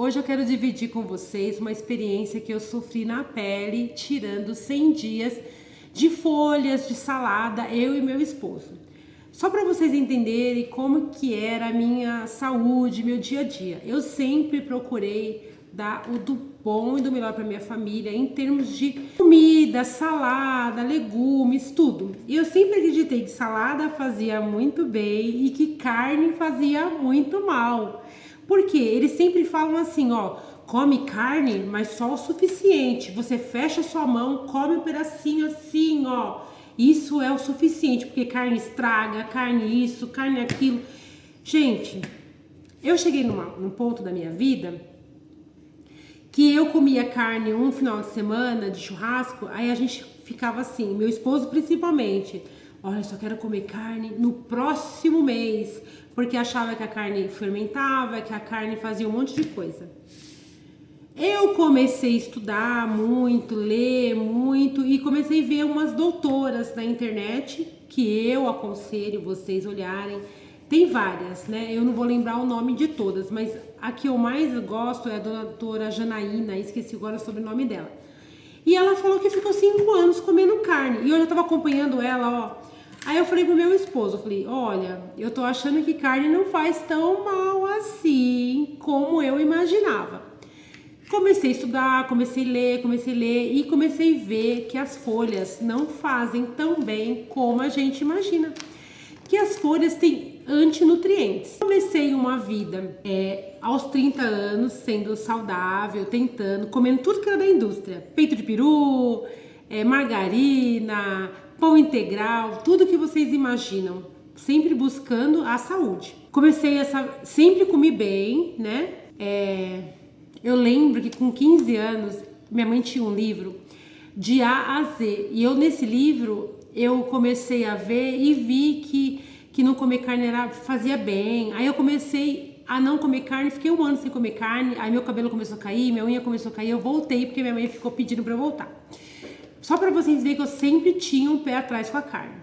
Hoje eu quero dividir com vocês uma experiência que eu sofri na pele, tirando 100 dias de folhas de salada, eu e meu esposo. Só para vocês entenderem como que era a minha saúde, meu dia a dia. Eu sempre procurei dar o do bom e do melhor para minha família em termos de comida, salada, legumes, tudo. E eu sempre acreditei que salada fazia muito bem e que carne fazia muito mal. Porque eles sempre falam assim, ó, come carne, mas só o suficiente. Você fecha sua mão, come um pedacinho assim, ó. Isso é o suficiente, porque carne estraga, carne isso, carne aquilo. Gente, eu cheguei num ponto da minha vida que eu comia carne um final de semana de churrasco, aí a gente ficava assim, meu esposo principalmente, olha, eu só quero comer carne no próximo mês, porque achava que a carne fermentava, que a carne fazia um monte de coisa. Eu comecei a estudar muito, ler muito e comecei a ver umas doutoras na internet que eu aconselho vocês olharem. Tem várias, né? Eu não vou lembrar o nome de todas, mas a que eu mais gosto é a doutora Janaína, esqueci agora o sobrenome dela. E ela falou que ficou 5 anos comendo carne. E eu já tava acompanhando ela, ó. Aí eu falei pro meu esposo, eu falei, olha, eu tô achando que carne não faz tão mal assim como eu imaginava. Comecei a estudar, comecei a ler e comecei a ver que as folhas não fazem tão bem como a gente imagina. Que as folhas têm antinutrientes. Comecei uma vida aos 30 anos sendo saudável, tentando, comendo tudo que era da indústria. Peito de peru, margarina, pão integral, tudo que vocês imaginam. Sempre buscando a saúde. Sempre comi bem, né? Eu lembro que com 15 anos, minha mãe tinha um livro de A a Z. E eu, nesse livro, eu comecei a ver e vi que não comer carne fazia bem. Aí eu comecei a não comer carne, fiquei 1 ano sem comer carne. Aí meu cabelo começou a cair, minha unha começou a cair. Eu voltei porque minha mãe ficou pedindo pra eu voltar. Só pra vocês verem que eu sempre tinha um pé atrás com a carne.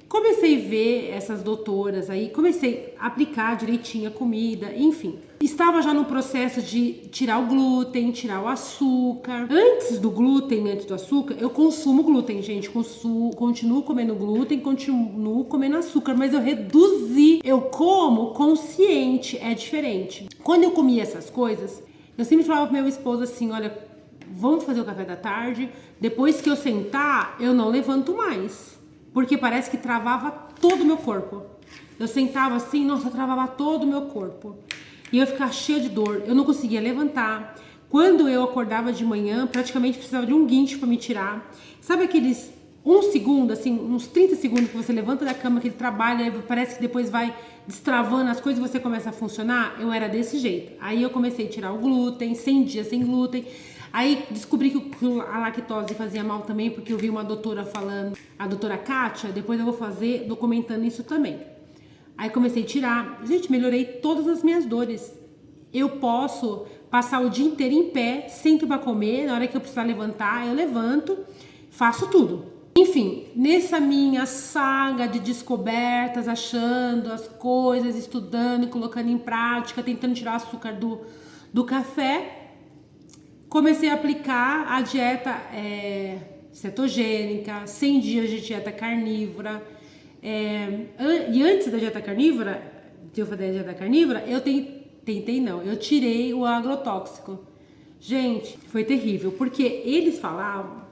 Comecei a ver essas doutoras aí, comecei a aplicar direitinho a comida, enfim. Estava já no processo de tirar o glúten, tirar o açúcar. Antes do glúten, antes do açúcar, eu consumo glúten, gente. Continuo comendo glúten, continuo comendo açúcar, mas eu reduzi. Eu como consciente, é diferente. Quando eu comia essas coisas, eu sempre falava pro meu esposo assim, olha, vamos fazer o café da tarde. Depois que eu sentar, eu não levanto mais. Porque parece que travava todo o meu corpo. Eu sentava assim, nossa, travava todo o meu corpo. E eu ficava cheia de dor, eu não conseguia levantar. Quando eu acordava de manhã, praticamente precisava de um guincho para me tirar. Sabe aqueles 1 segundo, assim, uns 30 segundos que você levanta da cama, que ele trabalha, parece que depois vai destravando as coisas e você começa a funcionar? Eu era desse jeito. Aí eu comecei a tirar o glúten, 100 dias sem glúten. Aí descobri que a lactose fazia mal também, porque eu vi uma doutora falando, a doutora Kátia, depois eu vou fazer documentando isso também. Aí comecei a tirar, gente, melhorei todas as minhas dores. Eu posso passar o dia inteiro em pé, sento pra comer, na hora que eu precisar levantar, eu levanto, faço tudo. Enfim, nessa minha saga de descobertas, achando as coisas, estudando, colocando em prática, tentando tirar o açúcar do café, comecei a aplicar a dieta cetogênica, 100 dias de dieta carnívora. E antes da dieta carnívora, de eu fazer a dieta carnívora, eu tirei o agrotóxico. Gente, foi terrível, porque eles falavam,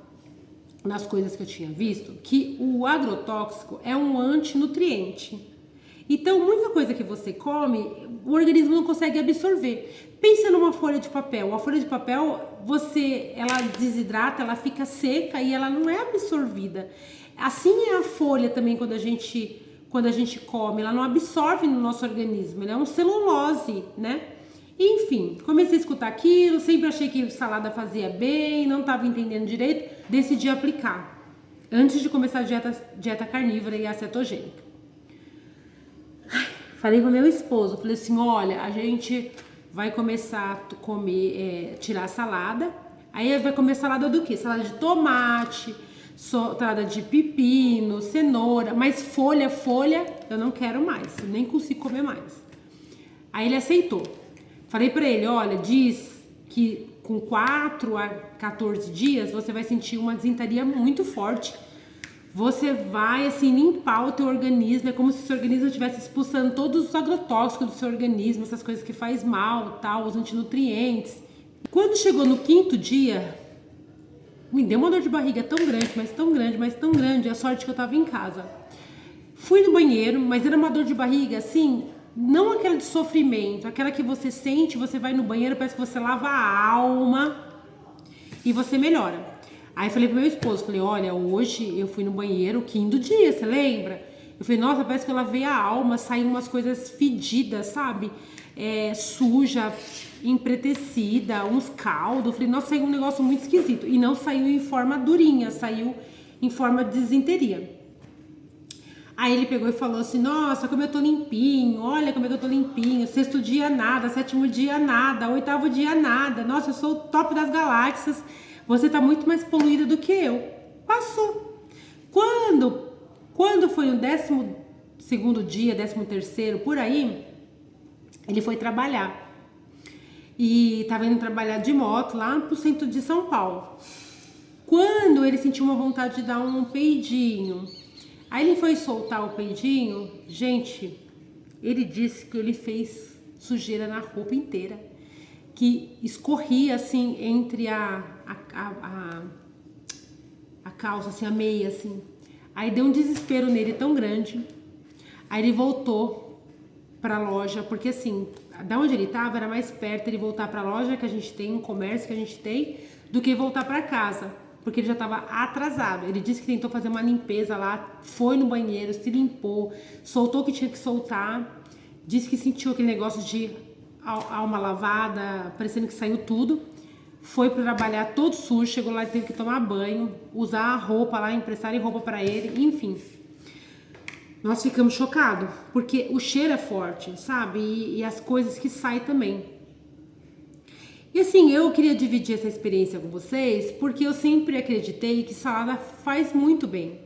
nas coisas que eu tinha visto, que o agrotóxico é um antinutriente. Então, muita coisa que você come, o organismo não consegue absorver. Pensa numa folha de papel. A folha de papel, ela desidrata, ela fica seca e ela não é absorvida. Assim é a folha também quando a gente come, ela não absorve no nosso organismo, ela é um celulose, né? Enfim, comecei a escutar aquilo, sempre achei que salada fazia bem, não estava entendendo direito, decidi aplicar. Antes de começar a dieta carnívora e a cetogênica. Falei pro meu esposo, falei assim, olha, a gente vai começar a comer, tirar a salada, aí vai comer salada do quê? Salada de tomate, salada de pepino, cenoura, mas folha, eu não quero mais, eu nem consigo comer mais. Aí ele aceitou. Falei pra ele, olha, diz que com 4 a 14 dias você vai sentir uma desinteria muito forte. Você vai, assim, limpar o teu organismo. É como se o seu organismo estivesse expulsando todos os agrotóxicos do seu organismo, essas coisas que faz mal, tal, os antinutrientes. Quando chegou no 5º dia, me deu uma dor de barriga tão grande, mas tão grande, mas tão grande. A sorte que eu tava em casa. Fui no banheiro, mas era uma dor de barriga, assim, não aquela de sofrimento, aquela que você sente, você vai no banheiro, parece que você lava a alma e você melhora. Aí falei pro meu esposo, falei, olha, hoje eu fui no banheiro, 5º dia, você lembra? Eu falei, nossa, parece que eu lavei a alma, saiu umas coisas fedidas, sabe? Suja, empretecida, uns caldos. Eu falei, nossa, saiu um negócio muito esquisito. E não saiu em forma durinha, saiu em forma de desinteria. Aí ele pegou e falou assim, nossa, como eu tô limpinho, olha como é que eu tô limpinho, 6º dia nada, 7º dia nada, 8º dia nada, nossa, eu sou o top das galáxias, você tá muito mais poluída do que eu. Passou. Quando foi o 12º dia, 13º, por aí, ele foi trabalhar. E tava indo trabalhar de moto lá pro centro de São Paulo. Quando ele sentiu uma vontade de dar um peidinho, aí ele foi soltar o peidinho, gente, ele disse que ele fez sujeira na roupa inteira, que escorria assim entre a calça, assim, a meia, assim. Aí deu um desespero nele tão grande, aí ele voltou pra loja, porque assim, da onde ele tava era mais perto ele voltar pra loja que a gente tem, um comércio que a gente tem, do que voltar pra casa. Porque ele já estava atrasado. Ele disse que tentou fazer uma limpeza lá, foi no banheiro, se limpou, soltou o que tinha que soltar, disse que sentiu aquele negócio de alma lavada, parecendo que saiu tudo. Foi para trabalhar todo sujo, chegou lá e teve que tomar banho, usar a roupa lá, emprestarem roupa para ele, enfim. Nós ficamos chocados, porque o cheiro é forte, sabe? E as coisas que saem também. E assim, eu queria dividir essa experiência com vocês, porque eu sempre acreditei que salada faz muito bem.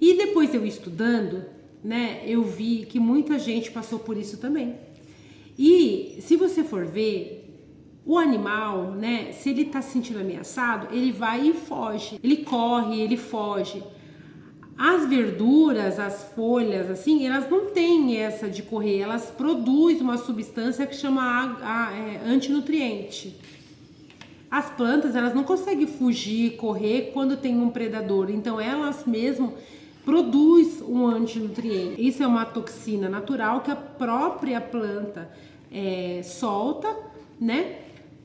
E depois eu estudando, né, eu vi que muita gente passou por isso também. E se você for ver, o animal, né, se ele tá se sentindo ameaçado, ele vai e foge. Ele corre, ele foge. As verduras, as folhas, assim, elas não têm essa de correr, elas produzem uma substância que chama antinutriente. As plantas, elas não conseguem fugir, correr quando tem um predador, então elas mesmo produzem um antinutriente. Isso é uma toxina natural que a própria planta solta, né,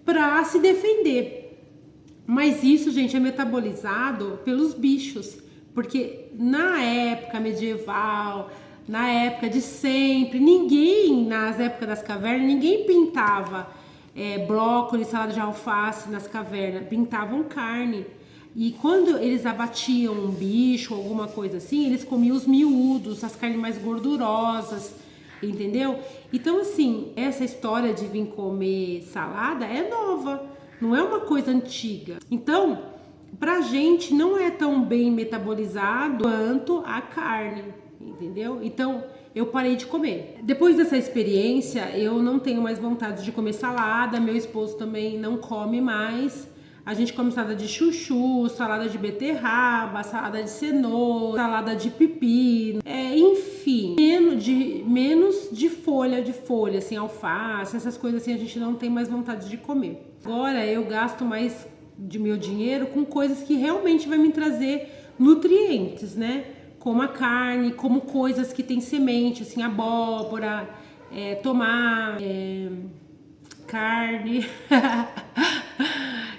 para se defender. Mas isso, gente, é metabolizado pelos bichos. Porque na época medieval, na época de sempre, nas épocas das cavernas, ninguém pintava brócolis, salada de alface nas cavernas, pintavam carne. E quando eles abatiam um bicho, alguma coisa assim, eles comiam os miúdos, as carnes mais gordurosas, entendeu? Então, assim, essa história de vir comer salada é nova, não é uma coisa antiga. Então, pra gente não é tão bem metabolizado quanto a carne, entendeu? Então eu parei de comer. Depois dessa experiência, eu não tenho mais vontade de comer salada, meu esposo também não come mais. A gente come salada de chuchu, salada de beterraba, salada de cenoura, salada de pepino, enfim, menos de folha, assim, alface, essas coisas assim, a gente não tem mais vontade de comer. Agora eu gasto mais de meu dinheiro com coisas que realmente vai me trazer nutrientes, né? Como a carne, como coisas que tem semente, assim, abóbora, tomate, carne.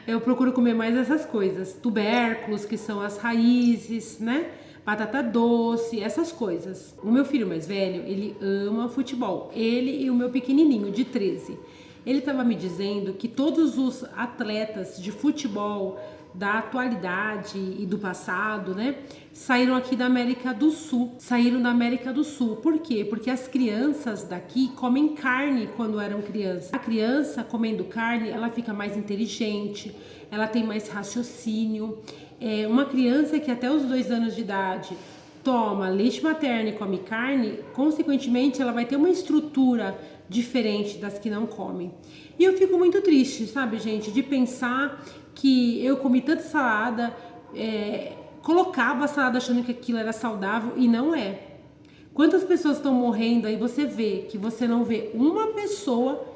Eu procuro comer mais essas coisas, tubérculos, que são as raízes, né? Batata doce, essas coisas. O meu filho mais velho, ele ama futebol. Ele e o meu pequenininho, de 13. Ele estava me dizendo que todos os atletas de futebol da atualidade e do passado, né, saíram aqui da América do Sul. Saíram da América do Sul. Por quê? Porque as crianças daqui comem carne quando eram crianças. A criança comendo carne, ela fica mais inteligente, ela tem mais raciocínio. Uma criança que até os 2 anos de idade toma leite materno e come carne, consequentemente ela vai ter uma estrutura diferente das que não comem. E eu fico muito triste, sabe, gente, de pensar que eu comi tanta salada, colocava a salada achando que aquilo era saudável e não é. Quantas pessoas estão morrendo aí, você vê que você não vê uma pessoa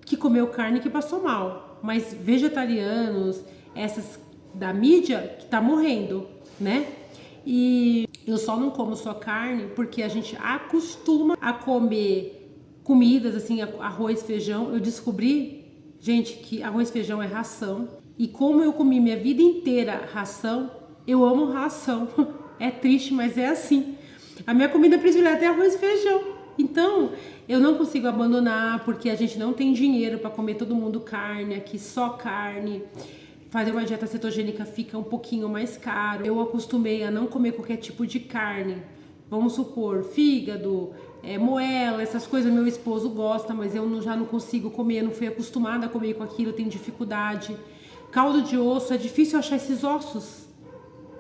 que comeu carne que passou mal, mas vegetarianos, essas da mídia, que tá morrendo, né? E eu só não como só carne porque a gente acostuma a comer comidas assim, arroz, feijão. Eu descobri, gente, que arroz e feijão é ração. E como eu comi minha vida inteira ração, eu amo ração. É triste, mas é assim. A minha comida predileta é arroz e feijão. Então, eu não consigo abandonar porque a gente não tem dinheiro para comer todo mundo carne, aqui só carne. Fazer uma dieta cetogênica fica um pouquinho mais caro. Eu acostumei a não comer qualquer tipo de carne. Vamos supor, fígado, moela, essas coisas meu esposo gosta, mas eu já não consigo comer, não fui acostumada a comer com aquilo, eu tenho dificuldade. Caldo de osso, é difícil achar esses ossos.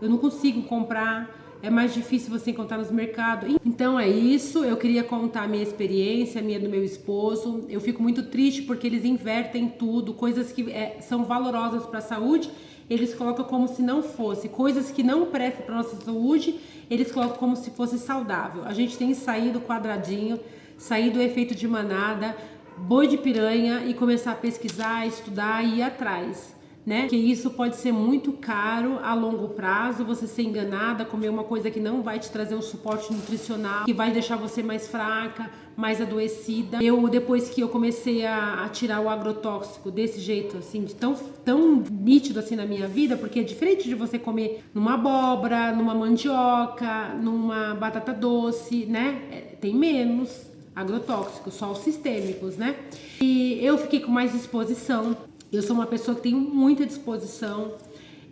Eu não consigo comprar. É mais difícil você encontrar nos mercados. Então é isso, eu queria contar a minha experiência, a minha do meu esposo. Eu fico muito triste porque eles invertem tudo, coisas que são valorosas para a saúde, eles colocam como se não fosse. Coisas que não prestam para nossa saúde, eles colocam como se fosse saudável. A gente tem que sair do quadradinho, sair do efeito de manada, boi de piranha e começar a pesquisar, estudar e ir atrás. Né? Que isso pode ser muito caro a longo prazo, você ser enganada, comer uma coisa que não vai te trazer um suporte nutricional, que vai deixar você mais fraca, mais adoecida. Depois que eu comecei a tirar o agrotóxico desse jeito, assim, de tão nítido assim na minha vida, porque é diferente de você comer numa abóbora, numa mandioca, numa batata doce, né? Tem menos agrotóxicos, só os sistêmicos, né? E eu fiquei com mais disposição. Eu sou uma pessoa que tem muita disposição.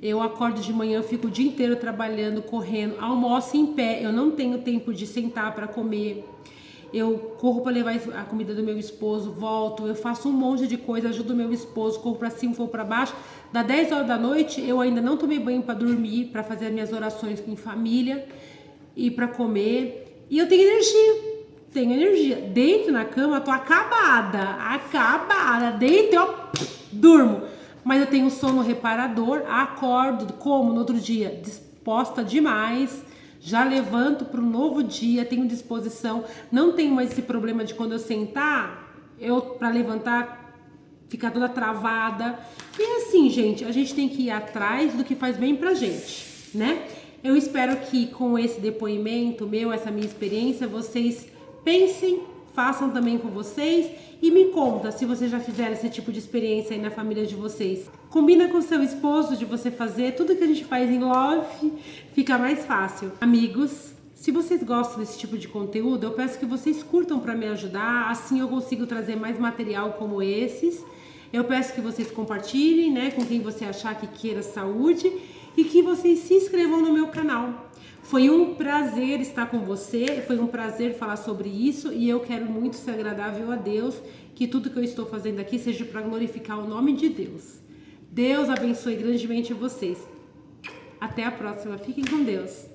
Eu acordo de manhã, eu fico o dia inteiro trabalhando, correndo, almoço em pé. Eu não tenho tempo de sentar para comer. Eu corro para levar a comida do meu esposo, volto, eu faço um monte de coisa, ajudo o meu esposo, corro para cima, corro para baixo. Das 10 horas da noite, eu ainda não tomei banho para dormir, para fazer as minhas orações em família e para comer. E eu tenho energia. Tenho energia. Deito na cama, eu tô acabada. Deito, eu durmo. Mas eu tenho sono reparador, acordo, como no outro dia, disposta demais. Já levanto para um novo dia, tenho disposição. Não tenho mais esse problema de quando eu sentar, para levantar, ficar toda travada. E assim, gente, a gente tem que ir atrás do que faz bem pra gente, né? Eu espero que com esse depoimento meu, essa minha experiência, vocês pensem, façam também com vocês e me conta se vocês já fizeram esse tipo de experiência aí na família de vocês. Combina com seu esposo de você fazer, tudo que a gente faz em love fica mais fácil. Amigos, se vocês gostam desse tipo de conteúdo, eu peço que vocês curtam para me ajudar, assim eu consigo trazer mais material como esses. Eu peço que vocês compartilhem, né, com quem você achar que queira saúde e que vocês se inscrevam no meu canal. Foi um prazer estar com você, foi um prazer falar sobre isso e eu quero muito ser agradável a Deus, que tudo que eu estou fazendo aqui seja para glorificar o nome de Deus. Deus abençoe grandemente vocês. Até a próxima, fiquem com Deus.